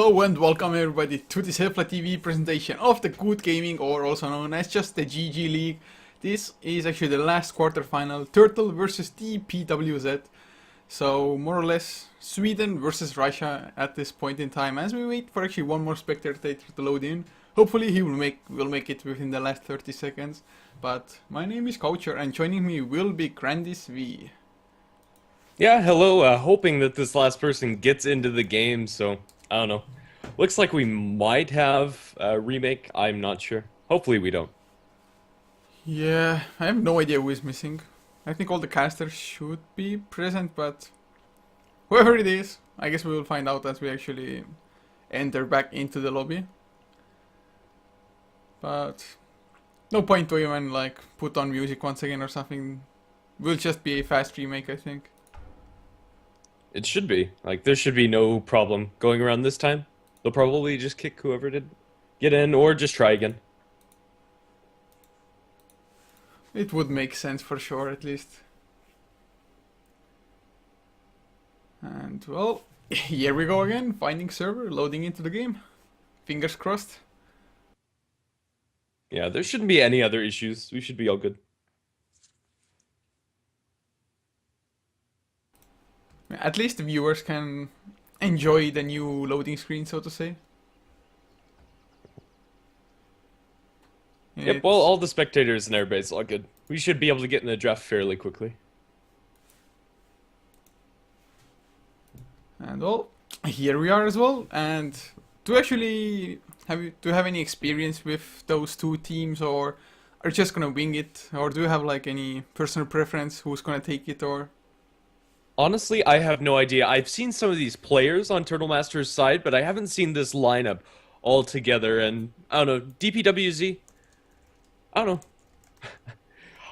Hello and welcome everybody to this Hefla TV presentation of the Good Gaming, or also known as just the GG League. This is actually the last quarterfinal, Turtle versus DPWZ. So more or less Sweden versus Russia at this point in time, as we wait for actually one more spectator to load in. Hopefully he will make it within the last 30 seconds. But my name is Coucher and joining me will be Grandis V. Yeah, hello. Hoping that this last person gets into the game, so I don't know. Looks like we might have a remake. I'm not sure. Hopefully we don't. Yeah, I have no idea who is missing. I think all the casters should be present, but whoever it is, I guess we will find out as we actually enter back into the lobby. But no point to even like put on music once again or something. Will just be a fast remake, I think. It should be. Like, there should be no problem going around this time. They'll probably just kick whoever did get in, or just try again. It would make sense for sure, at least. And well, here we go again, finding server, loading into the game. Fingers crossed. Yeah, there shouldn't be any other issues. We should be all good. At least the viewers can enjoy the new loading screen, so to say. Yep, well, all the spectators and everybody's all good. We should be able to get in the draft fairly quickly. And well, here we are as well. And do actually do you have any experience with those two teams, or are you just gonna wing it, or do you have like any personal preference who's gonna take it, or? Honestly, I have no idea. I've seen some of these players on Turtle Master's side, but I haven't seen this lineup all together. And I don't know, DPWZ. I don't know.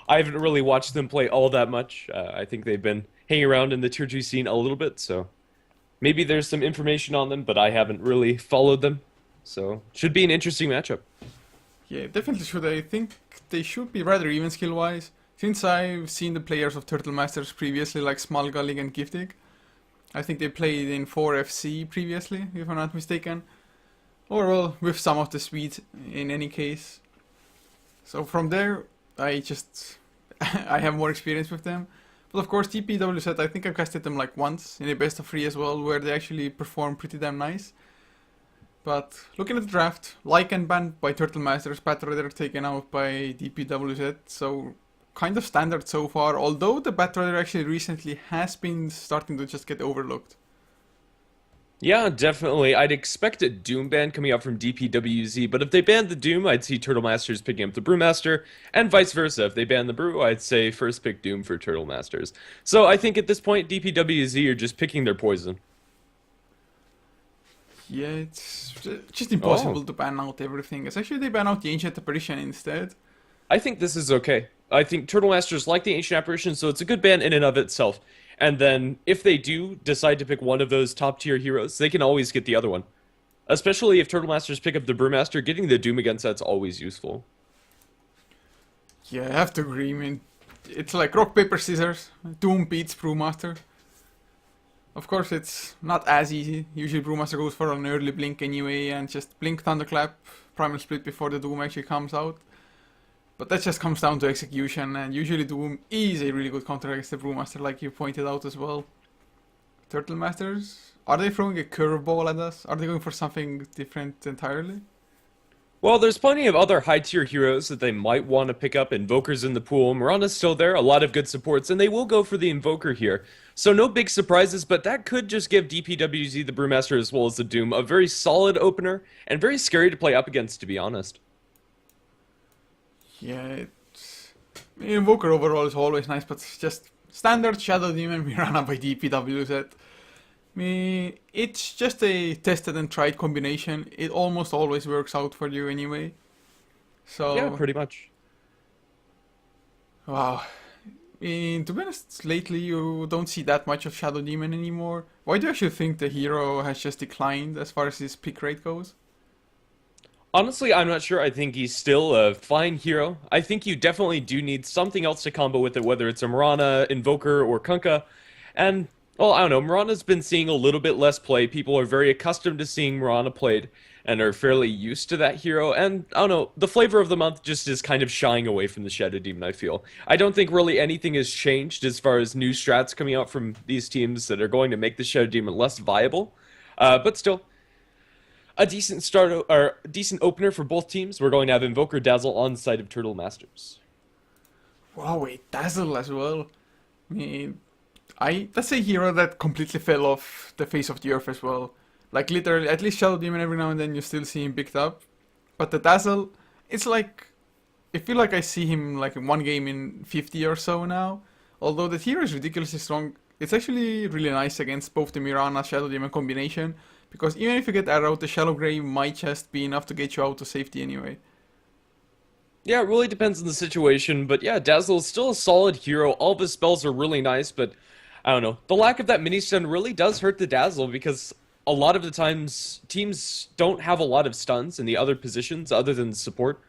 I haven't really watched them play all that much. I think they've been hanging around in the Tier 2 scene a little bit, so maybe there's some information on them, but I haven't really followed them. So, should be an interesting matchup. Yeah, definitely should. I think they should be rather even skill-wise. Since I've seen the players of Turtle Masters previously, like Smalgalig and Giftig, I think they played in 4FC previously, if I'm not mistaken. Or, well, with some of the Swedes in any case. So from there, I have more experience with them. But of course, DPWZ, I think I've casted them like once in a best of 3 as well, where they actually perform pretty damn nice. But looking at the draft, Lycan banned by Turtle Masters, Batrider taken out by DPWZ, so kind of standard so far, although the Batrider actually recently has been starting to just get overlooked. Yeah, definitely. I'd expect a Doom ban coming out from DPWZ, but if they banned the Doom, I'd see Turtle Masters picking up the Brewmaster, and vice versa. If they ban the Brew, I'd say first pick Doom for Turtle Masters. So I think at this point, DPWZ are just picking their poison. Yeah, it's just impossible to ban out everything. Especially they ban out the Ancient Apparition instead. I think this is okay. I think Turtle Masters like the Ancient Apparition, so it's a good ban in and of itself. And then, if they do decide to pick one of those top-tier heroes, they can always get the other one. Especially if Turtle Masters pick up the Brewmaster, getting the Doom against that's always useful. Yeah, I have to agree. I mean, it's like rock, paper, scissors. Doom beats Brewmaster. Of course, it's not as easy. Usually Brewmaster goes for an early blink anyway, and just blink, thunderclap, primal split before the Doom actually comes out. But that just comes down to execution, and usually Doom is a really good counter against the Brewmaster, like you pointed out as well. Turtle Masters, are they throwing a curveball at us? Are they going for something different entirely? Well, there's plenty of other high-tier heroes that they might want to pick up. Invoker's in the pool, Mirana's still there, a lot of good supports, and they will go for the Invoker here. So no big surprises, but that could just give DPWZ, the Brewmaster, as well as the Doom, a very solid opener, and very scary to play up against, to be honest. Yeah, Invoker overall is always nice, but it's just standard Shadow Demon Mirana by DPWZ. I mean, it's just a tested and tried combination. It almost always works out for you anyway. So Yeah, pretty much. wow. I mean, to be honest, lately you don't see that much of Shadow Demon anymore. Why do you actually think the hero has just declined as far as his pick rate goes? Honestly, I'm not sure. I think he's still a fine hero. I think you definitely do need something else to combo with it, whether it's a Mirana, Invoker, or Kunkka. And Well, I don't know. Mirana's been seeing a little bit less play. People are very accustomed to seeing Mirana played and are fairly used to that hero. And I don't know, the flavor of the month just is kind of shying away from the Shadow Demon, I feel. I don't think really anything has changed as far as new strats coming out from these teams that are going to make the Shadow Demon less viable. But still, a decent start or decent opener for both teams. We're going to have Invoker Dazzle on the side of Turtle Masters. Wow, wait, Dazzle as well. I mean, that's a hero that completely fell off the face of the earth as well. Like literally, at least Shadow Demon every now and then you still see him picked up, but the Dazzle, it's like I feel like I see him like in one game in 50 or so now. Although the hero is ridiculously strong, it's actually really nice against both the Mirana Shadow Demon combination because even if you get arrowed, the Shallow Grave might just be enough to get you out to safety anyway. Yeah, it really depends on the situation, but yeah, Dazzle is still a solid hero. All of his spells are really nice, but I don't know. The lack of that mini stun really does hurt the Dazzle because a lot of the times teams don't have a lot of stuns in the other positions other than support,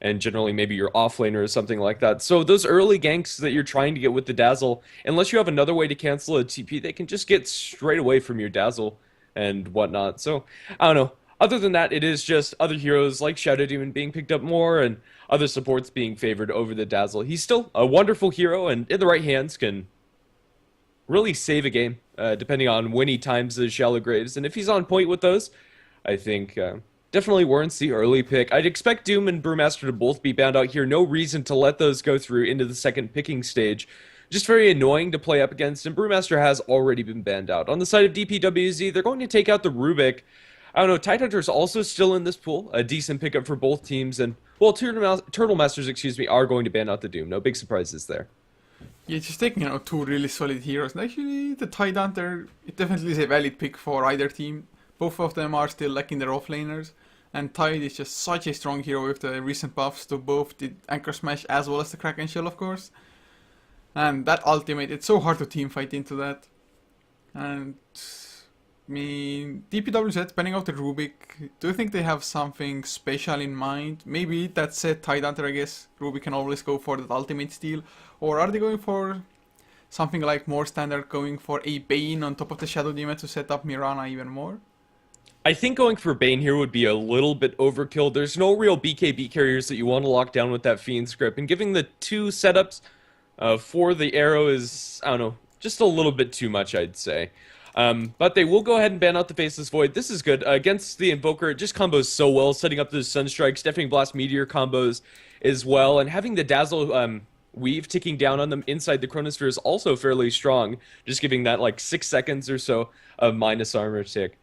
and generally maybe your offlaner or something like that. So those early ganks that you're trying to get with the Dazzle, unless you have another way to cancel a TP, they can just get straight away from your Dazzle and whatnot. So I don't know. Other than that, it is just other heroes like Shadow Demon being picked up more and other supports being favored over the Dazzle. He's still a wonderful hero and in the right hands can really save a game, depending on when he times the Shallow Graves. And if he's on point with those, I think definitely warrants the early pick. I'd expect Doom and Brewmaster to both be banned out here. No reason to let those go through into the second picking stage. Just very annoying to play up against, and Brewmaster has already been banned out. On the side of DPWZ, they're going to take out the Rubik. I don't know, Tidehunter's also still in this pool, a decent pickup for both teams, and, well, Turtle Masters, excuse me, are going to ban out the Doom. No big surprises there. Yeah, just taking two really solid heroes. And actually, the Tidehunter, it definitely is a valid pick for either team. Both of them are still lacking their offlaners, and Tide is just such a strong hero with the recent buffs to both the Anchor Smash as well as the Kraken Shell, of course. And that ultimate, it's so hard to team fight into that. And I mean, DPWZ banning out the Rubik. Do you think they have something special in mind? Maybe that said, Tidehunter, I guess Rubik can always go for that ultimate steal. Or are they going for something like more standard, going for a Bane on top of the Shadow Demon to set up Mirana even more? I think going for Bane here would be a little bit overkill. There's no real BKB carriers that you want to lock down with that Fiend script, and giving the two setups for the arrow is, I don't know, just a little bit too much, I'd say. But they will go ahead and ban out the Faceless Void. This is good. Against the Invoker, it just combos so well, setting up those Sunstrikes, Deafening Blast, Meteor combos as well, and having the Dazzle Weave ticking down on them inside the Chronosphere is also fairly strong, just giving that like 6 seconds or so of minus armor tick.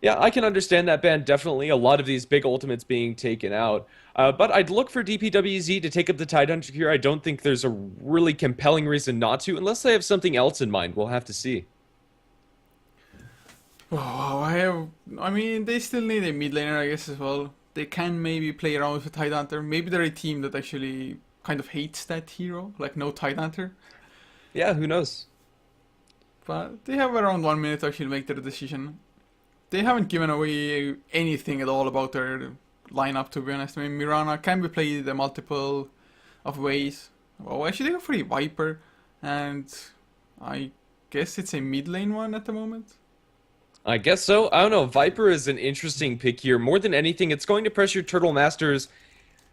Yeah, I can understand that ban, definitely. A lot of these big ultimates being taken out. But I'd look for DPWZ to take up the Tidehunter here. I don't think there's a really compelling reason not to, unless they have something else in mind. We'll have to see. Oh, I mean, they still need a mid laner, I guess, as well. They can maybe play around with the Tidehunter. Maybe they're a team that actually kind of hates that hero, like no Tidehunter. Yeah, who knows? But they have around 1 minute to actually make their decision. They haven't given away anything at all about their lineup, to be honest. I mean, Mirana can be played in multiple of ways. Well, actually, they go for a Viper, and I guess it's a mid lane one at the moment. I guess so. I don't know. Viper is an interesting pick here. More than anything, it's going to pressure Turtle Masters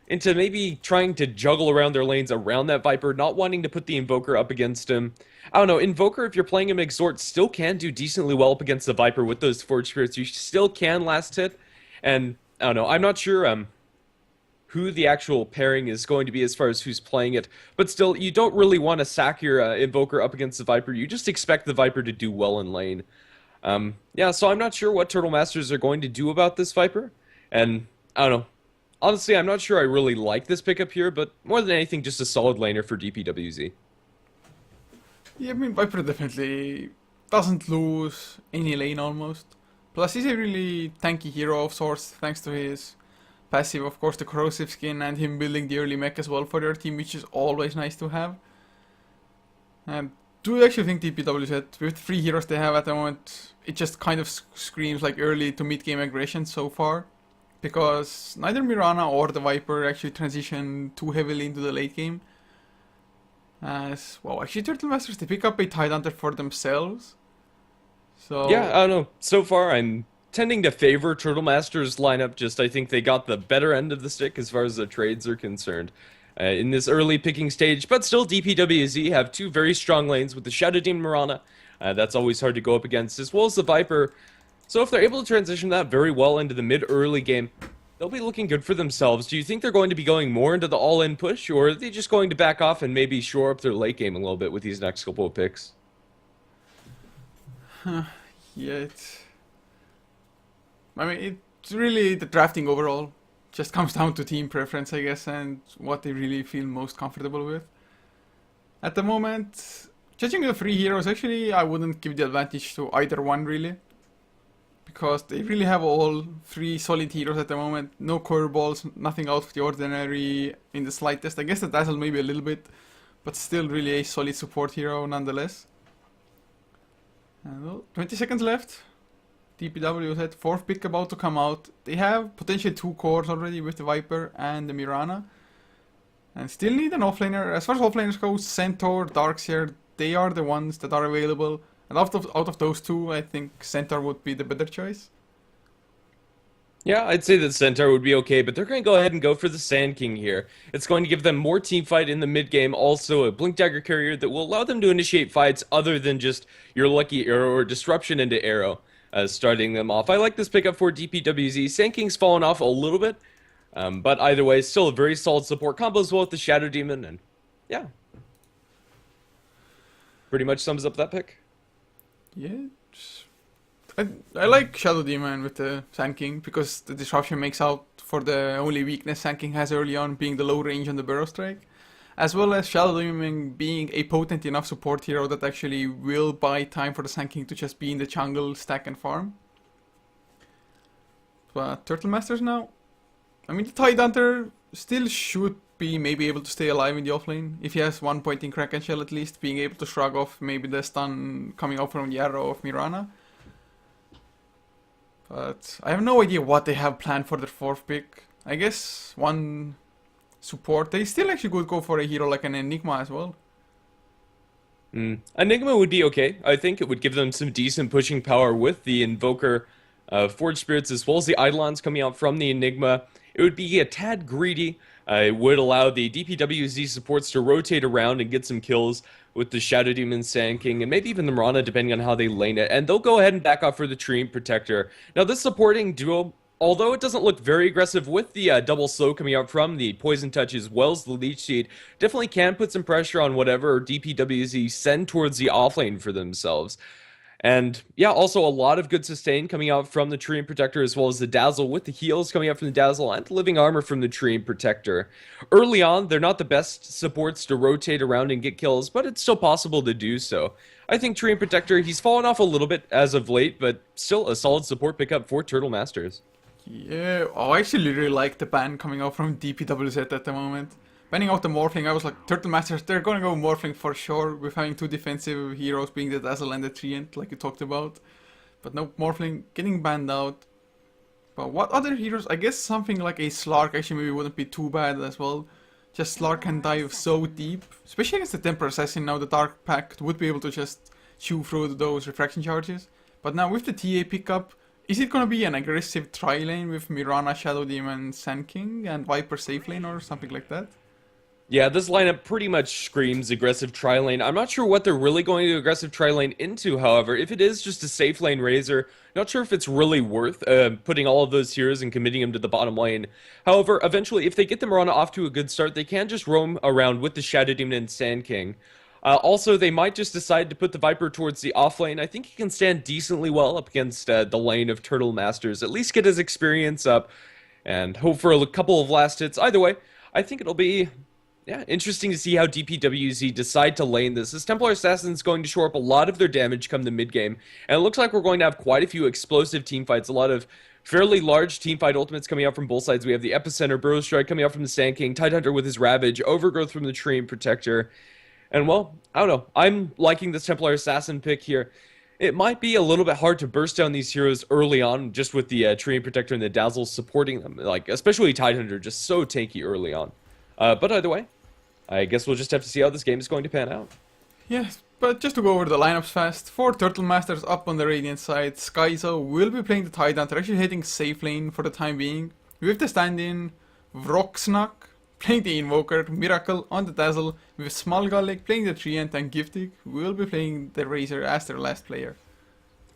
into maybe trying to juggle around their lanes around that Viper, not wanting to put the Invoker up against him. I don't know. Invoker, if you're playing him Exhort, still can do decently well up against the Viper with those Forge Spirits. You still can last hit. And I don't know. I'm not sure who the actual pairing is going to be as far as who's playing it. But still, you don't really want to sack your Invoker up against the Viper. You just expect the Viper to do well in lane. Yeah, so I'm not sure what Turtle Masters are going to do about this Viper. And I don't know. Honestly, I'm not sure I really like this pickup here, but more than anything, just a solid laner for DPWZ. Yeah, I mean, Viper definitely doesn't lose any lane almost. Plus, he's a really tanky hero of sorts, thanks to his passive, of course, the corrosive skin, and him building the early mech as well for their team, which is always nice to have. And do you actually think DPWZ, with 3 heroes they have at the moment, it just kind of screams like early to mid-game aggression so far? Because neither Mirana or the Viper actually transition too heavily into the late game. As well, actually, Turtle Masters, they pick up a Tidehunter for themselves. So Yeah, I don't know. So far, I'm tending to favor Turtle Master's lineup. Just I think they got the better end of the stick as far as the trades are concerned in this early picking stage. But still, DPWZ have two very strong lanes with the Shadow Demon Mirana. That's always hard to go up against, as well as the Viper. So if they're able to transition that very well into the mid-early game, they'll be looking good for themselves. Do you think they're going to be going more into the all-in push, or are they just going to back off and maybe shore up their late game a little bit with these next couple of picks? yeah, I mean, it's really the drafting overall. Just comes down to team preference, I guess, and what they really feel most comfortable with. At the moment, judging the three heroes, actually, I wouldn't give the advantage to either one really, because they really have all three solid heroes at the moment. No curveballs, nothing out of the ordinary in the slightest. I guess the Dazzle maybe a little bit, but still really a solid support hero nonetheless. And well, 20 seconds left. DPWZ, fourth pick about to come out. They have potentially two cores already with the Viper and the Mirana. And still need an offlaner. As far as offlaners go, Centaur, Darkseer, they are the ones that are available. And out of those two, I think Centaur would be the better choice. Yeah, I'd say that Centaur would be okay, but they're going to go ahead and go for the Sand King here. It's going to give them more team fight in the mid game, also a Blink Dagger carrier that will allow them to initiate fights other than just your lucky arrow or disruption into arrow, starting them off. I like this pickup for DPWZ. Sand King's fallen off a little bit, but either way, still a very solid support combo as well with the Shadow Demon, and yeah, pretty much sums up that pick. Yeah, I like Shadow Demon with the Sand King because the disruption makes out for the only weakness Sand King has early on being the low range on the Burrow Strike. As well as Shadow Demon being a potent enough support hero that actually will buy time for the Sand King to just be in the jungle, stack and farm. But Turtle Masters now, I mean the Tide Hunter still should be maybe able to stay alive in the offlane. If he has one point in Kraken Shell at least, being able to shrug off maybe the stun coming out from the arrow of Mirana. But I have no idea what they have planned for their fourth pick. I guess one support. They still actually could go for a hero like an Enigma as well. Enigma would be okay. I think it would give them some decent pushing power with the Invoker, Forge Spirits, as well as the Eidolons coming out from the Enigma. It would be a tad greedy. It would allow the DPWZ supports to rotate around and get some kills with the Shadow Demon, Sand King, and maybe even the Mirana, depending on how they lane it. And they'll go ahead and back off for the Treant Protector. Now, this supporting duo, although it doesn't look very aggressive with the double slow coming out from the Poison Touch as well as the Leech Seed, definitely can put some pressure on whatever DPWZ send towards the offlane for themselves. And yeah, also a lot of good sustain coming out from the Treant Protector, as well as the Dazzle with the heals coming out from the Dazzle and Living Armor from the Treant Protector. Early on, they're not the best supports to rotate around and get kills, but it's still possible to do so. I think Treant Protector, he's fallen off a little bit as of late, but still a solid support pickup for Turtle Masters. Yeah, oh, I actually really like the ban coming out from DPWZ at the moment. Banning out the Morphling, I was like, Turtle Masters, they're gonna go Morphling for sure, with having two defensive heroes being the Dazzle and the Treant, like you talked about. But no, Morphling getting banned out. But what other heroes? I guess something like a Slark actually maybe wouldn't be too bad as well. Just Slark can dive so deep, especially against the Temper Assassin now, the Dark Pact would be able to just chew through those refraction charges. But now with the TA pickup, is it gonna be an aggressive tri-lane with Mirana, Shadow Demon, Sand King, and Viper safe lane or something like that? Yeah, this lineup pretty much screams aggressive tri-lane. I'm not sure what they're really going to aggressive tri-lane into, however. If it is just a safe lane Razor, not sure if it's really worth putting all of those heroes and committing them to the bottom lane. However, eventually, if they get the Mirana off to a good start, they can just roam around with the Shadow Demon and Sand King. Also, they might just decide to put the Viper towards the off lane. I think he can stand decently well up against the lane of Turtle Masters. At least get his experience up and hope for a couple of last hits. Either way, I think it'll be... yeah, interesting to see how DPWZ decide to lane this. This Templar Assassin's going to shore up a lot of their damage come the mid-game, and it looks like we're going to have quite a few explosive teamfights, a lot of fairly large teamfight ultimates coming out from both sides. We have the Epicenter, Burrow Strike coming out from the Sand King, Tidehunter with his Ravage, Overgrowth from the Treant Protector, and well, I don't know, I'm liking this Templar Assassin pick here. It might be a little bit hard to burst down these heroes early on, just with the Treant Protector and the Dazzle supporting them, like especially Tidehunter, just so tanky early on. But either way, I guess we'll just have to see how this game is going to pan out. Yeah, But just to go over the lineups fast, for Turtle Masters up on the Radiant side, Skyzo will be playing the Tidehunter, actually hitting safe lane for the time being. With the stand-in, Vroxnak playing the Invoker, Miracle on the Dazzle, with Smalgalik playing the Treant, and Giftig will be playing the Razor as their last player.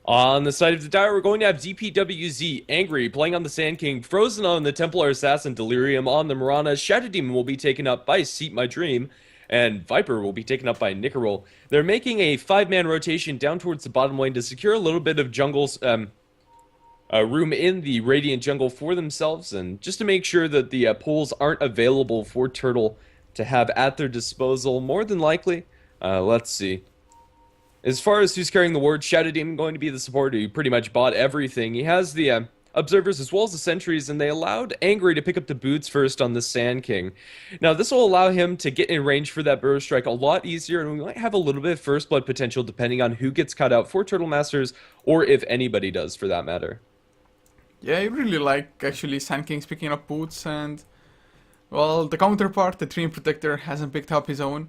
On the side of the Dire, we're going to have DPWZ, Angry, playing on the Sand King, Frozen on the Templar Assassin, Delirium on the Mirana, Shadow Demon will be taken up by Seat My Dream, and Viper will be taken up by Nicarol. They're making a 5-man rotation down towards the bottom lane to secure a little bit of jungle's room in the Radiant jungle for themselves, and just to make sure that the pools aren't available for Turtle to have at their disposal. More than likely, let's see. As far as who's carrying the ward, Shadow Demon going to be the support who pretty much bought everything. He has the observers as well as the sentries, and they allowed Angry to pick up the boots first on the Sand King. Now this will allow him to get in range for that burrow strike a lot easier, and we might have a little bit of first blood potential depending on who gets cut out for Turtle Masters, or if anybody does for that matter. Yeah, I really like actually Sand Kings picking up boots, and well, the counterpart, the Treant Protector, hasn't picked up his own.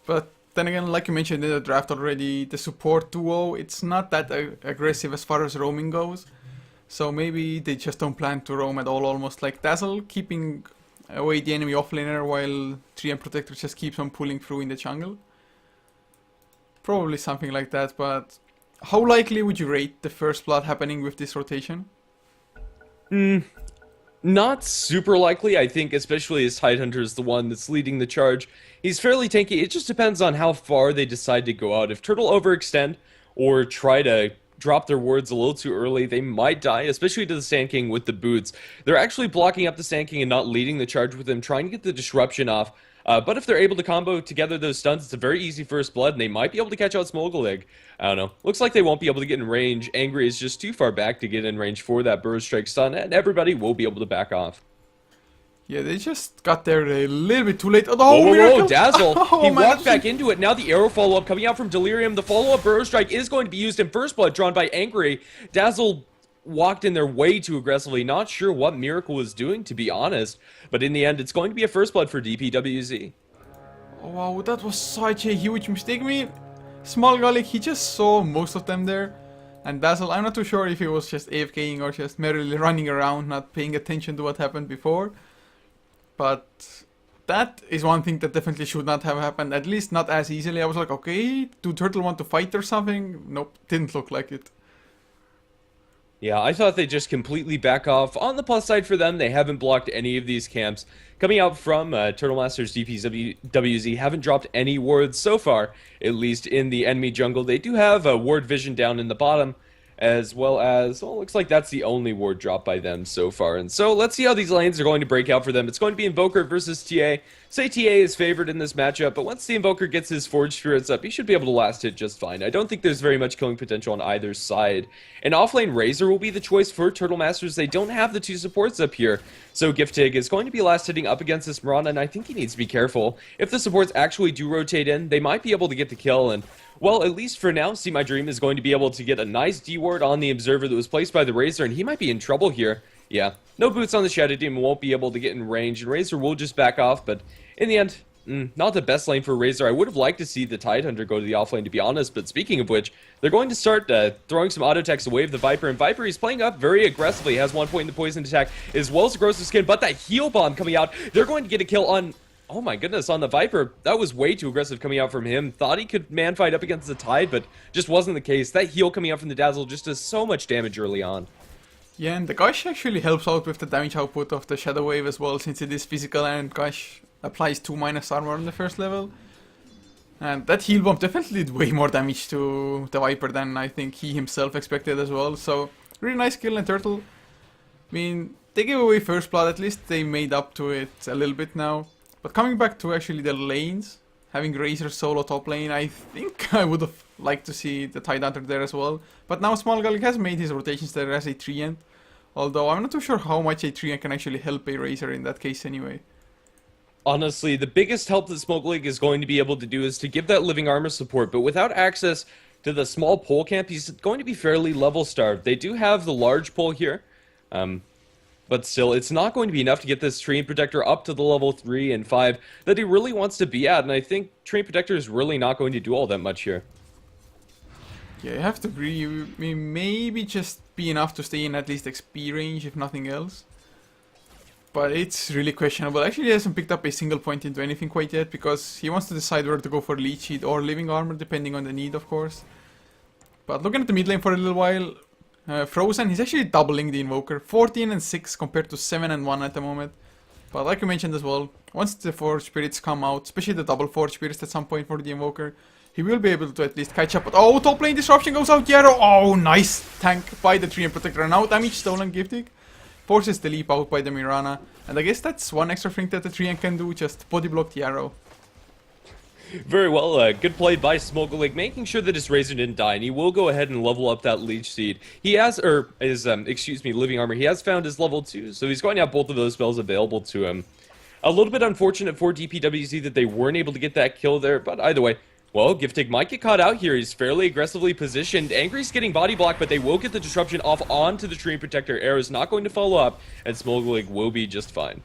But then again, like you mentioned in the draft already, the support duo, it's not that aggressive as far as roaming goes. So maybe they just don't plan to roam at all, almost like Dazzle, keeping away the enemy offlaner while Treant Protector just keeps on pulling through in the jungle. Probably something like that, but how likely would you rate the first blood happening with this rotation? Not super likely, I think, especially as Tidehunter is the one that's leading the charge. He's fairly tanky. It just depends on how far they decide to go out. If Turtle overextend or try to drop their wards a little too early, they might die, especially to the Sand King with the boots. They're actually blocking up the Sand King and not leading the charge with him, trying to get the disruption off. But if they're able to combo together those stuns, it's a very easy first blood, and they might be able to catch out Smogolig. I don't know. Looks like they won't be able to get in range. Angry is just too far back to get in range for that Burrow Strike stun, and everybody will be able to back off. Yeah, they just got there a little bit too late. Oh, whoa, Dazzle! Oh, he man, walked back into it. Now the arrow follow-up coming out from Delirium. The follow-up Burrow Strike is going to be used in first blood, drawn by Angry. Dazzle walked in there way too aggressively. Not sure what Miracle was doing, to be honest. But in the end, it's going to be a first blood for DPWZ. Oh, wow, that was such a huge mistake. I mean, Smalgalik, he just saw most of them there. And Dazzle, I'm not too sure if he was just AFKing or just merely running around, not paying attention to what happened before. But that is one thing that definitely should not have happened, at least not as easily. I was like, okay, do Turtle want to fight or something? Nope, didn't look like it. Yeah, I thought they'd just completely back off. On the plus side for them, they haven't blocked any of these camps. Coming out from Turtle Masters DPWZ, haven't dropped any wards so far, at least in the enemy jungle. They do have a ward vision down in the bottom, as well as, well, looks like that's the only ward drop by them so far. And so let's see how these lanes are going to break out for them. It's going to be Invoker versus TA. Say TA is favored in this matchup, but once the Invoker gets his Forge Spirits up, he should be able to last hit just fine. I don't think there's very much killing potential on either side. An offlane Razor will be the choice for Turtle Masters. They don't have the two supports up here. So Giftig is going to be last hitting up against this Mirana, and I think he needs to be careful. If the supports actually do rotate in, they might be able to get the kill, and well, at least for now, See My Dream is going to be able to get a nice D-ward on the Observer that was placed by the Razor, and he might be in trouble here. Yeah, no boots on the Shadow Demon, won't be able to get in range, and Razor will just back off, but in the end, not the best lane for Razor. I would have liked to see the Tidehunter go to the offlane, to be honest, but speaking of which, they're going to start throwing some auto attacks away of the Viper, and Viper is playing up very aggressively, has 1 point in the poison attack, as well as the Corrosive Skin, but that heal bomb coming out, they're going to get a kill on, oh my goodness, on the Viper. That was way too aggressive coming out from him. Thought he could man fight up against the Tide, but just wasn't the case. That heal coming out from the Dazzle just does so much damage early on. Yeah, and the Gush actually helps out with the damage output of the Shadow Wave as well, since it is physical and Gush applies 2 minus armor on the first level. And that heal bomb definitely did way more damage to the Viper than I think he himself expected as well. So, really nice kill and Turtle. I mean, they gave away first blood, at least they made up to it a little bit now. But coming back to actually the lanes, having Razor solo top lane, I think I would have liked to see the Tidehunter there as well. But now Smalgalik has made his rotations there as a Treant. Although I'm not too sure how much a Treant can actually help a Razor in that case anyway. Honestly, the biggest help that Smogolig is going to be able to do is to give that living armor support, but without access to the small pole camp, he's going to be fairly level starved. They do have the large pole here. But still, it's not going to be enough to get this Treant Protector up to the level 3 and 5 that he really wants to be at, and I think Treant Protector is really not going to do all that much here. Yeah, you have to agree. Maybe just be enough to stay in at least XP range, if nothing else. But it's really questionable. Actually, he hasn't picked up a single point into anything quite yet, because he wants to decide whether to go for Leech Seed or Living Armor, depending on the need, of course. But looking at the mid lane for a little while, Frozen, he's actually doubling the Invoker. 14 and 6 compared to 7 and 1 at the moment. But like you mentioned as well, once the Forge Spirits come out, especially the double Forge Spirits at some point for the Invoker, he will be able to at least catch up. But oh, top lane disruption goes out, Yarrow. Oh, nice tank by the Treant Protector. Now damage stolen, Giftig. Forces the leap out by the Mirana. And I guess that's one extra thing that the Treant can do, just body block the Yarrow. Very well, good play by Smokeleg, making sure that his Razor didn't die, and he will go ahead and level up that Leech Seed. He has, Living Armor, he has found his level 2, so he's going to have both of those spells available to him. A little bit unfortunate for DPWZ that they weren't able to get that kill there, but either way, well, Giftig might get caught out here. He's fairly aggressively positioned. Angry's getting body blocked, but they will get the disruption off onto the Treant Protector. Arrow's not going to follow up, and Smokeleg will be just fine.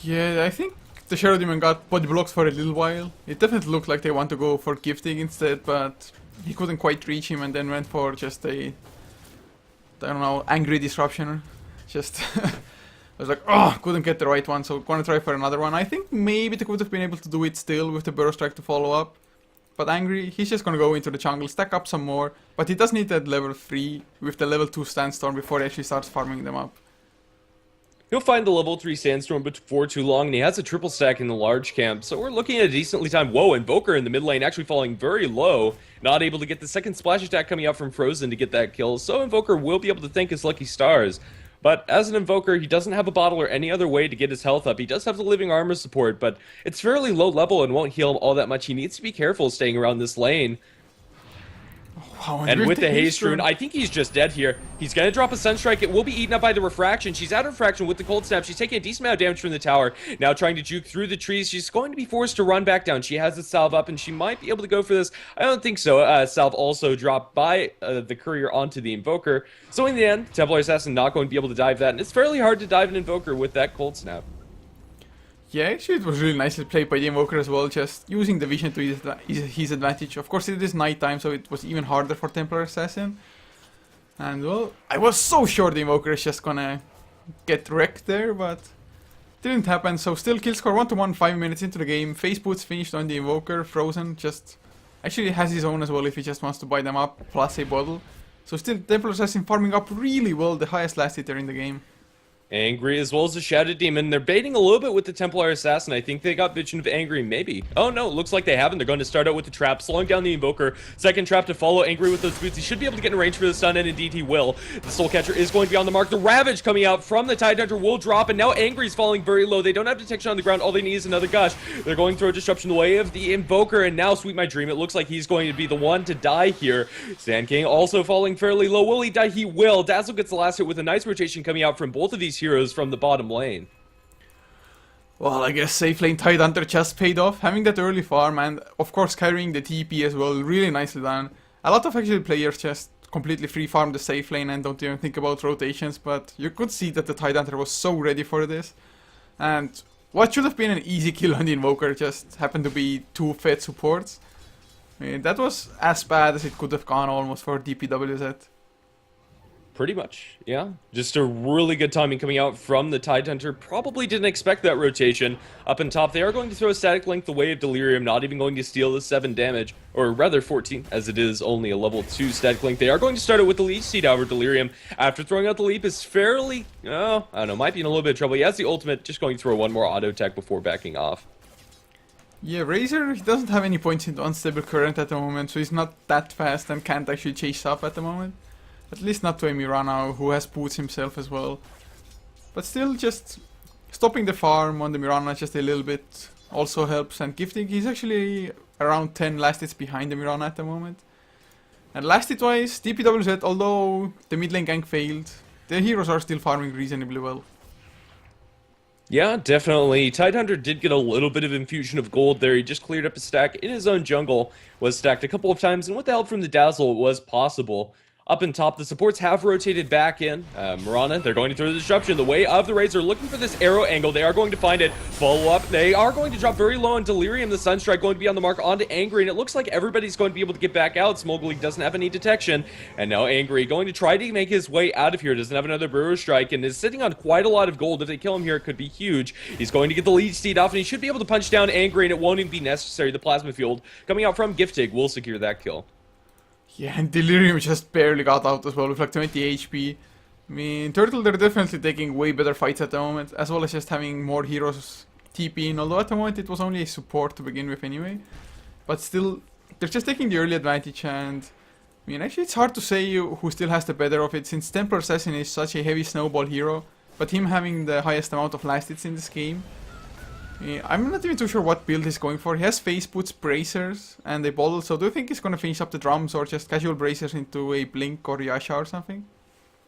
Yeah, I think the Shadow Demon got body blocks for a little while. It definitely looked like they want to go for Giftig instead, but he couldn't quite reach him and then went for just a, I don't know, angry disruption. Just, I was like, oh, couldn't get the right one, so gonna try for another one. I think maybe they could have been able to do it still with the Burrow Strike to follow up. But Angry, he's just gonna go into the jungle, stack up some more, but he does need that level 3 with the level 2 Sandstorm before he actually starts farming them up. He'll find the level 3 Sandstorm before too long, and he has a triple stack in the large camp, so we're looking at a decently timed... Whoa, Invoker in the mid lane actually falling very low, not able to get the second splash attack coming out from Frozen to get that kill, so Invoker will be able to thank his lucky stars. But as an Invoker, he doesn't have a bottle or any other way to get his health up. He does have the Living Armor support, but it's fairly low level and won't heal him all that much. He needs to be careful staying around this lane. Wow, And with the haste rune, I think he's just dead here. He's going to drop a Sunstrike. It will be eaten up by the Refraction. She's out of Refraction with the Cold Snap. She's taking a decent amount of damage from the tower. Now trying to juke through the trees. She's going to be forced to run back down. She has the Salve up, and she might be able to go for this. I don't think so. Salve also dropped by the Courier onto the Invoker. So in the end, Templar Assassin not going to be able to dive that. And it's fairly hard to dive an Invoker with that Cold Snap. Yeah, actually it was really nicely played by the Invoker as well, just using the vision to his advantage. Of course it is nighttime, so it was even harder for Templar Assassin. And well, I was so sure the Invoker is just gonna get wrecked there, but didn't happen. So still kill score 1-1, 5 minutes into the game. Face boots finished on the Invoker. Frozen just actually has his own as well if he just wants to buy them up, plus a bottle. So still Templar Assassin farming up really well, the highest last hitter in the game. Angry as well as the Shadow Demon. They're baiting a little bit with the Templar Assassin. I think they got Vision of Angry, maybe. Oh no, looks like they haven't. They're going to start out with the trap, slowing down the Invoker. Second trap to follow. Angry with those boots. He should be able to get in range for the stun, and indeed he will. The Soul Catcher is going to be on the mark. The Ravage coming out from the Tidehunter will drop, and now Angry's falling very low. They don't have detection on the ground. All they need is another Gush. They're going to throw Disruption the way of the Invoker, and now Sweet My Dream. It looks like he's going to be the one to die here. Sand King also falling fairly low. Will he die? He will. Dazzle gets the last hit with a nice rotation coming out from both of these heroes from the bottom lane. Well, I guess safe lane Tidehunter just paid off. Having that early farm and of course carrying the TP as well, really nicely done. A lot of actually players just completely free farm the safe lane and don't even think about rotations, but you could see that the Tidehunter was so ready for this. And what should have been an easy kill on the Invoker just happened to be 2 Fed supports. I mean, that was as bad as it could have gone almost for DPWZ. Pretty much, yeah. Just a really good timing coming out from the Tidehunter. Probably didn't expect that rotation. Up on top, they are going to throw a Static Link the way of Delirium, not even going to steal the 7 damage. Or rather 14, as it is only a level 2 Static Link. They are going to start it with the Leech Seed, however, Delirium, after throwing out the Leap, is fairly, oh, I don't know, might be in a little bit of trouble. He has the ultimate, just going to throw one more auto attack before backing off. Yeah, Razor, he doesn't have any points into Unstable Current at the moment, so he's not that fast and can't actually chase up at the moment. At least not to a Mirana, who has boots himself as well. But still, just stopping the farm on the Mirana just a little bit also helps. And Giftig, he's actually around 10 last hits behind the Mirana at the moment. And last hit wise, DPWZ, although the mid lane gank failed, the heroes are still farming reasonably well. Yeah, definitely. Tidehunter did get a little bit of infusion of gold there. He just cleared up a stack in his own jungle, was stacked a couple of times, and with the help from the Dazzle, it was possible. Up in top, the supports have rotated back in. Mirana, they're going to throw the disruption the way of the Razor, looking for this arrow angle. They are going to find it. Follow up. They are going to drop very low on Delirium. The Sunstrike going to be on the mark onto Angry, and it looks like everybody's going to be able to get back out. Smoggly doesn't have any detection, and now Angry going to try to make his way out of here. Doesn't have another Brewer Strike, and is sitting on quite a lot of gold. If they kill him here, it could be huge. He's going to get the lead steed off, and he should be able to punch down Angry, and it won't even be necessary. The Plasma Field coming out from Giftig will secure that kill. Yeah, and Delirium just barely got out as well with like 20 HP. I mean, Turtle, they're definitely taking way better fights at the moment, as well as just having more heroes TP in, although at the moment it was only a support to begin with anyway. But still, they're just taking the early advantage, and I mean, actually it's hard to say who still has the better of it, since Templar Assassin is such a heavy snowball hero, but him having the highest amount of last hits in this game. I'm not even too sure what build he's going for. He has face boots, bracers, and a bottle, so do you think he's going to finish up the drums or just casual bracers into a Blink or Yasha or something?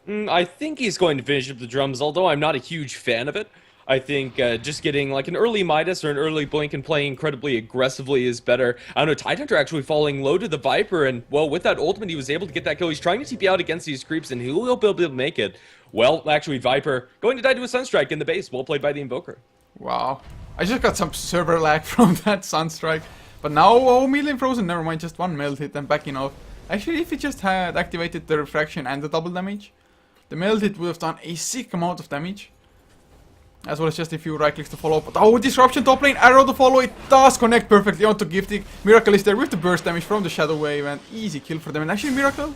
I think he's going to finish up the drums, although I'm not a huge fan of it. I think just getting like an early Midas or an early Blink and playing incredibly aggressively is better. I don't know, Tidehunter actually falling low to the Viper, and well, with that ultimate he was able to get that kill. He's trying to TP out against these creeps, and he will be able to make it. Well, actually Viper going to die to a Sunstrike in the base, well played by the Invoker. Wow. I just got some server lag from that Sunstrike. But now, oh, immediately frozen, never mind, just one meld hit and backing off. Actually, if it just had activated the refraction and the double damage, the meld hit would have done a sick amount of damage. As well as just a few right clicks to follow up. But oh, disruption top lane, arrow to follow, it does connect perfectly onto Giftig. Miracle is there with the burst damage from the Shadow Wave, and easy kill for them. And actually Miracle,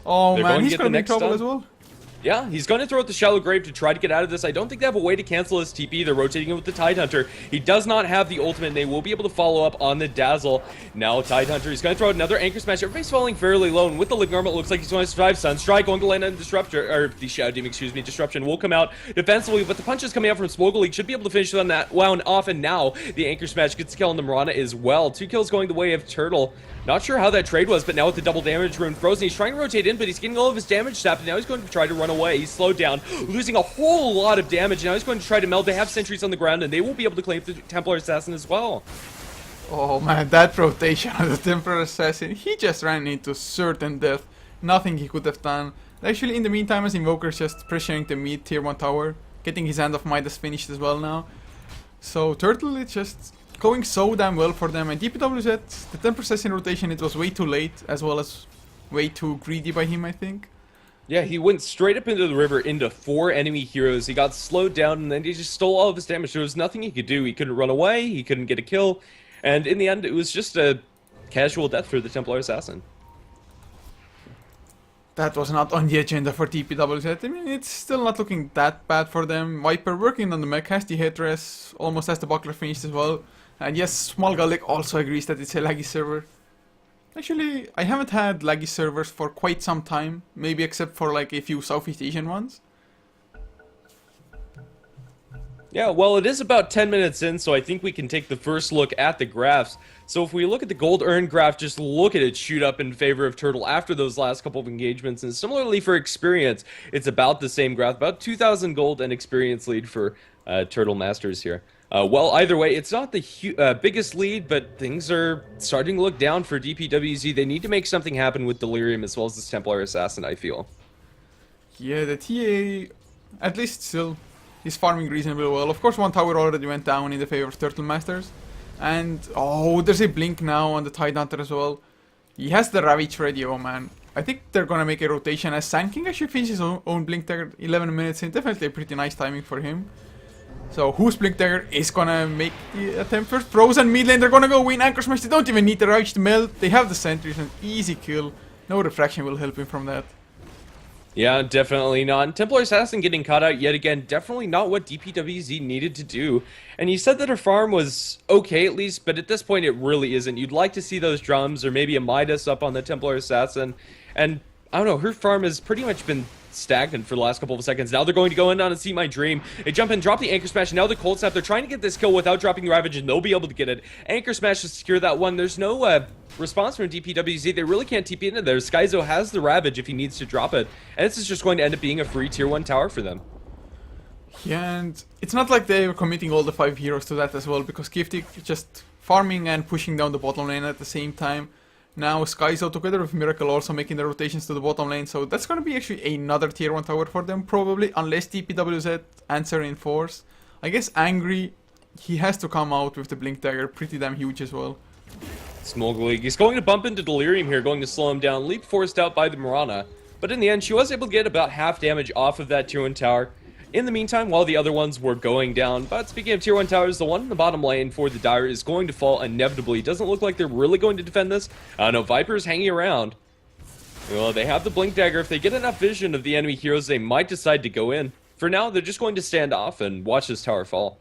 oh They're man, going to he's get gonna the be in next trouble stun. as well. Yeah, he's going to throw out the Shallow Grave to try to get out of this. I don't think they have a way to cancel his TP. They're rotating it with the Tidehunter. He does not have the ultimate, and they will be able to follow up on the Dazzle. Now Tidehunter, he's going to throw out another Anchor Smash. Everybody's falling fairly low, and with the Lig Normal, it looks like he's going to survive. Sunstrike going to land on Disruption, or the Shadow Demon, excuse me, Disruption will come out defensively, but the punches coming out from Smoggly should be able to finish on that wound off, and now the Anchor Smash gets a kill on the Mirana as well. 2 kills going the way of Turtle. Not sure how that trade was, but now with the double damage rune frozen, he's trying to rotate in, but he's getting all of his damage sapped, and now he's going to try to run away. He's slowed down, losing a whole lot of damage. Now he's going to try to meld. They have sentries on the ground, and they will be able to claim the Templar Assassin as well. Oh man, that rotation of the Templar Assassin, he just ran into certain death. Nothing he could have done. Actually, in the meantime, as Invoker's just pressuring the mid tier 1 tower, getting his Hand of Midas finished as well now. So Turtle, it's just going so damn well for them, and DPWZ, the Templar Assassin rotation, it was way too late, as well as way too greedy by him, I think. Yeah, he went straight up into the river into 4 enemy heroes. He got slowed down, and then he just stole all of his damage. There was nothing he could do. He couldn't run away, he couldn't get a kill, and in the end, it was just a casual death for the Templar Assassin. That was not on the agenda for DPWZ. I mean, it's still not looking that bad for them. Viper working on the mech, has the headdress, almost has the buckler finished as well. And yes, Small Gallic also agrees that it's a laggy server. Actually, I haven't had laggy servers for quite some time, maybe except for like a few Southeast Asian ones. Yeah, well, it is about 10 minutes in, so I think we can take the first look at the graphs. So if we look at the gold earn graph, just look at it shoot up in favor of Turtle after those last couple of engagements. And similarly for experience, it's about the same graph, about 2,000 gold and experience lead for Turtle Masters here. Well, either way, it's not the biggest lead, but things are starting to look down for DPWZ. They need to make something happen with Delirium as well as this Templar Assassin, I feel. Yeah, the TA, at least still, is farming reasonably well. Of course, one tower already went down in the favor of Turtle Masters. And, oh, there's a Blink now on the Tidehunter as well. He has the Ravage ready, oh man. I think they're gonna make a rotation as Sand King actually finishes his own Blink Dagger 11 minutes in. Definitely a pretty nice timing for him. So, whose Blink Dagger is gonna make the attempt first? Frozen mid lane, they're gonna go win Anchor Smash. They don't even need the Ravage to melt. They have the sentries, an easy kill. No refraction will help him from that. Yeah, definitely not. Templar Assassin getting caught out yet again, definitely not what DPWZ needed to do. And you said that her farm was okay at least, but at this point it really isn't. You'd like to see those drums or maybe a Midas up on the Templar Assassin. And I don't know, her farm has pretty much been stagnant for the last couple of seconds. Now they're going to go in on and see my dream. They jump in, drop the Anchor Smash, and now the Cold Snap. They're trying to get this kill without dropping the Ravage, and they'll be able to get it. Anchor Smash to secure that one. There's no response from DPWZ. They really can't TP into there. Skyzo has the Ravage if he needs to drop it, and this is just going to end up being a free tier 1 tower for them. Yeah, and it's not like they were committing all the 5 heroes to that as well, because Giftig just farming and pushing down the bottom lane at the same time. Now Skyzo together with Miracle also making the rotations to the bottom lane, so that's gonna be actually another tier 1 tower for them probably, unless DPWZ answer in force. I guess Angry, he has to come out with the Blink Dagger, pretty damn huge as well. Smog League. He's going to bump into Delirium here, going to slow him down. Leap forced out by the Mirana. But in the end, she was able to get about half damage off of that tier 1 tower. In the meantime, while the other ones were going down. But speaking of tier 1 towers, the one in the bottom lane for the Dire is going to fall inevitably. Doesn't look like they're really going to defend this. No, Viper's hanging around. Well, they have the Blink Dagger. If they get enough vision of the enemy heroes, they might decide to go in. For now, they're just going to stand off and watch this tower fall.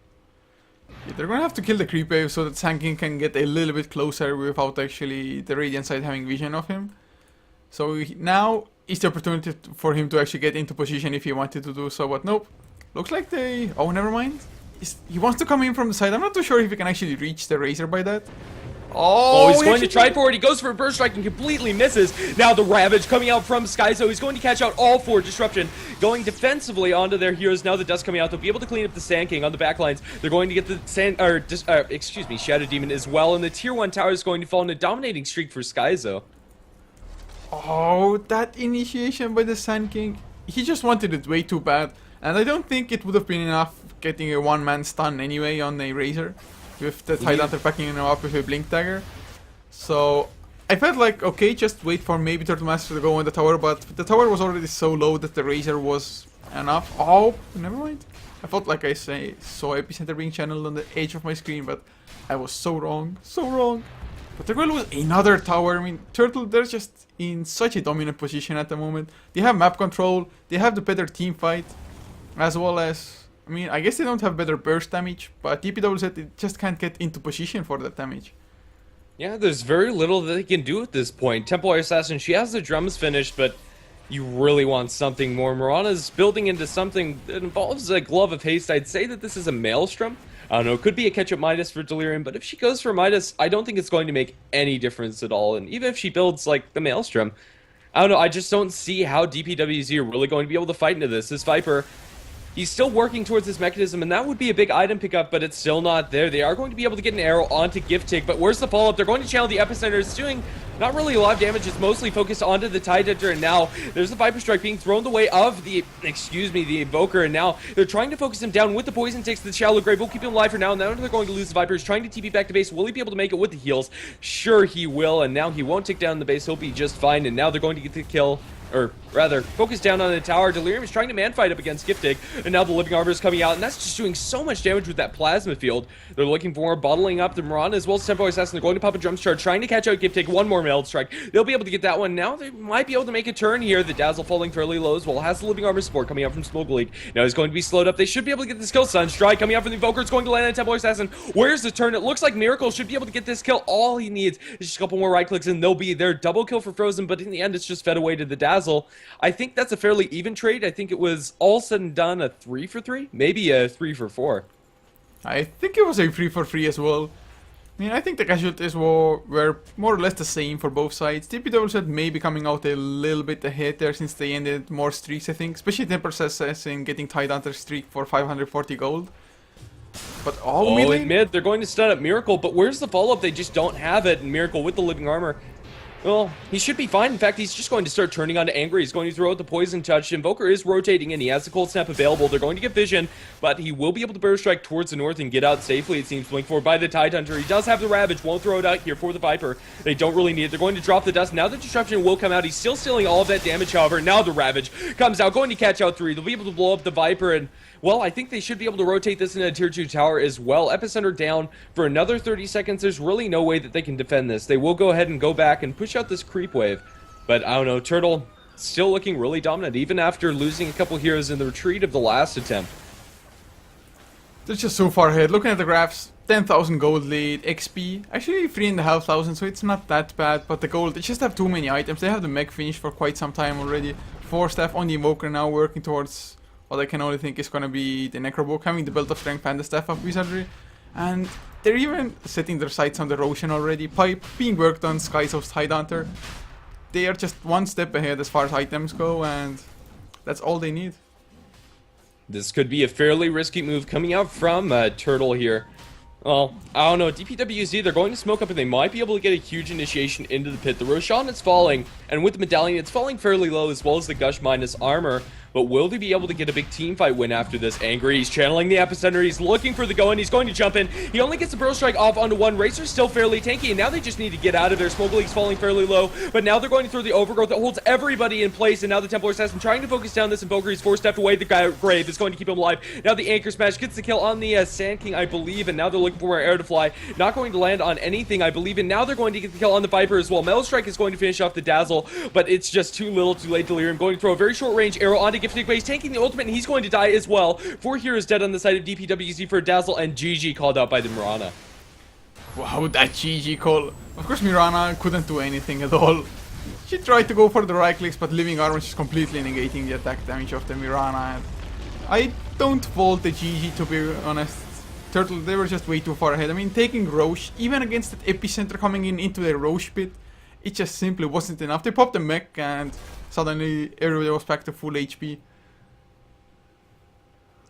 Yeah, they're gonna have to kill the creep wave so that Sanking can get a little bit closer without actually the Radiant side having vision of him. So now is the opportunity for him to actually get into position if he wanted to do so, but nope. Looks like they... oh, never mind. He wants to come in from the side. I'm not too sure if he can actually reach the Razor by that. Oh, he's going to try for it. He goes for a burst strike and completely misses. Now the Ravage coming out from Skyzo. He's going to catch out all 4 Disruption. Going defensively onto their heroes. Now the dust coming out. They'll be able to clean up the Sand King on the backlines. They're going to get the Shadow Demon as well. And the tier 1 tower is going to fall in a dominating streak for Skyzo. Oh, that initiation by the Sand King. He just wanted it way too bad. And I don't think it would have been enough getting a one-man stun anyway on a Razor. With the Tidehunter backing him up with a Blink Dagger. So I felt like, okay, just wait for maybe Turtle Master to go on the tower, but the tower was already so low that the Razor was enough. Oh, never mind. I thought, like I say, saw Epicenter being channeled on the edge of my screen, but I was so wrong, so wrong. But they're going to lose another tower. I mean, Turtle, they're just in such a dominant position at the moment. They have map control, they have the better team fight, as well as... I mean, I guess they don't have better burst damage, but DPWZ just can't get into position for that damage. Yeah, there's very little that they can do at this point. Templar Assassin, she has the drums finished, but you really want something more. Mirana's building into something that involves a Glove of Haste. I'd say that this is a Maelstrom. I don't know, it could be a catch-up Midas for Delirium, but if she goes for Midas, I don't think it's going to make any difference at all. And even if she builds, like, the Maelstrom, I don't know, I just don't see how DPWZ are really going to be able to fight into this. This Viper... he's still working towards this mechanism, and that would be a big item pickup, but it's still not there. They are going to be able to get an arrow onto Giftig, but where's the follow-up? They're going to channel the Epicenter. It's doing not really a lot of damage. It's mostly focused onto the Tidehunter, and now there's the Viper Strike being thrown the way of the, the Invoker, and now they're trying to focus him down with the Poison Takes the Shallow Grave. We'll keep him alive for now, and now they're going to lose the Viper. He's trying to TP back to base. Will he be able to make it with the heals? Sure he will, and now he won't take down the base. He'll be just fine, and now they're going to get the kill. Or rather, focus down on the tower. Delirium is trying to man-fight up against Giftig, and now the Living Armor is coming out, and that's just doing so much damage with that Plasma Field. They're looking for bottling up the Mirana as well as Tempo Assassin. They're going to pop a Drum Charge, trying to catch out Giftig. One more Meld Strike. They'll be able to get that one. Now they might be able to make a turn here. The Dazzle falling fairly low as well. Has the Living Armor support coming out from Smoke League. Now he's going to be slowed up. They should be able to get this kill. Sunstrike coming out from the Invoker. It's going to land on Tempo Assassin. Where's the turn? It looks like Miracle should be able to get this kill. All he needs is just a couple more right clicks, and they'll be there. Double kill for Frozen, but in the end, it's just fed away to the Dazzle. I think that's a fairly even trade. I think it was all said and done a 3 for 3, maybe a 3 for 4. I think it was a 3 for 3 as well. I mean, I think the casualties were more or less the same for both sides. DPWZ may be coming out a little bit ahead there since they ended more streaks, I think. Especially Temper Assassin getting Tidehunter streak for 540 gold. But in mid, they're going to stun up Miracle, but where's the follow-up? They just don't have it. And Miracle with the Living Armor, well, he should be fine. In fact, he's just going to start turning onto Angry. He's going to throw out the Poison Touch. Invoker is rotating in. He has the Cold Snap available. They're going to get vision, but he will be able to Burst Strike towards the north and get out safely, it seems. Blink forward by the Tidehunter. He does have the Ravage. Won't throw it out here for the Viper. They don't really need it. They're going to drop the dust. Now the Disruption will come out. He's still stealing all of that damage, however. Now the Ravage comes out, going to catch out 3. They'll be able to blow up the Viper, and well, I think they should be able to rotate this into a tier 2 tower as well. Epicenter down for another 30 seconds. There's really no way that they can defend this. They will go ahead and go back and push out this creep wave. But I don't know, Turtle still looking really dominant, even after losing a couple heroes in the retreat of the last attempt. They're just so far ahead. Looking at the graphs, 10,000 gold lead, XP, actually 3,500, so it's not that bad. But the gold, they just have too many items. They have the mech finished for quite some time already. 4 staff on the Invoker now, working towards what I can only think is going to be the Necrobook, having the Belt of Strength and the Staff of Wizardry. And they're even setting their sights on the Roshan already. Pipe being worked on, Skyzo's Tidehunter. They are just one step ahead as far as items go, and that's all they need. This could be a fairly risky move coming out from Turtle here. Well, I don't know. DPWZ, they're going to smoke up and they might be able to get a huge initiation into the pit. The Roshan is falling, and with the Medallion, it's falling fairly low, as well as the Gush minus armor. But will they be able to get a big team fight win after this? Angry, he's channeling the epicenter, he's looking for the go, and he's going to jump in. He only gets the Burrow Strike off onto one. Racer's still fairly tanky, and now they just need to get out of there. Smoke League's falling fairly low, but now they're going to throw the Overgrowth that holds everybody in place, and now the Templar Assassin trying to focus down this Invoker. He's 4 stepped away. The guy Grave is going to keep him alive. Now the Anchor Smash gets the kill on the Sand King, I believe, and now they're looking for air to fly. Not going to land on anything, I believe, and now they're going to get the kill on the Viper as well. Metal Strike is going to finish off the Dazzle, but it's just too little, too late. Delirium going to throw a very short range arrow onto Gifted, but he's tanking the ultimate, and he's going to die as well. 4 heroes dead on the side of DPWZ for Dazzle, and GG called out by the Mirana. Wow, that GG call. Of course, Mirana couldn't do anything at all. She tried to go for the right clicks, but Living Armor is completely negating the attack damage of the Mirana. And I don't fault the GG, to be honest. Turtle, they were just way too far ahead. I mean, taking Roche, even against that epicenter coming in into the Roche pit, it just simply wasn't enough. They popped the mech, and suddenly everybody was back to full HP.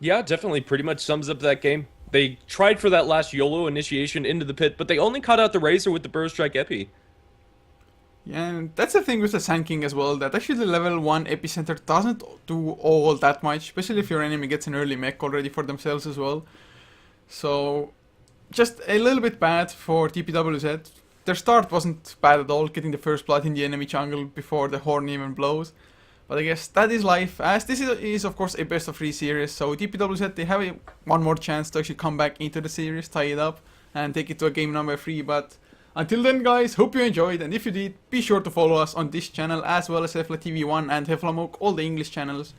Yeah, definitely pretty much sums up that game. They tried for that last YOLO initiation into the pit, but they only caught out the Razor with the Burst Strike Epi. Yeah, and that's the thing with the Sand King as well, that actually the level 1 epicenter doesn't do all that much, especially if your enemy gets an early mech already for themselves as well. So, just a little bit bad for DPWZ. Their start wasn't bad at all, getting the first blood in the enemy jungle before the horn even blows. But I guess that is life, as this is of course a best of 3 series, so DPWZ, they have one more chance to actually come back into the series, tie it up, and take it to a game number 3, but until then guys, hope you enjoyed, and if you did, be sure to follow us on this channel, as well as Hefla TV 1 and Hefla Moke, all the English channels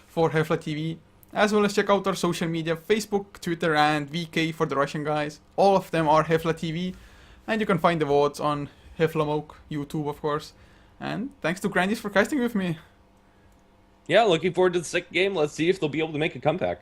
for Hefla TV, as well as check out our social media, Facebook, Twitter, and VK for the Russian guys. All of them are Hefla TV, and you can find the VODs on Hefla Moke, YouTube of course, and thanks to Grandis for casting with me. Yeah, looking forward to the second game. Let's see if they'll be able to make a comeback.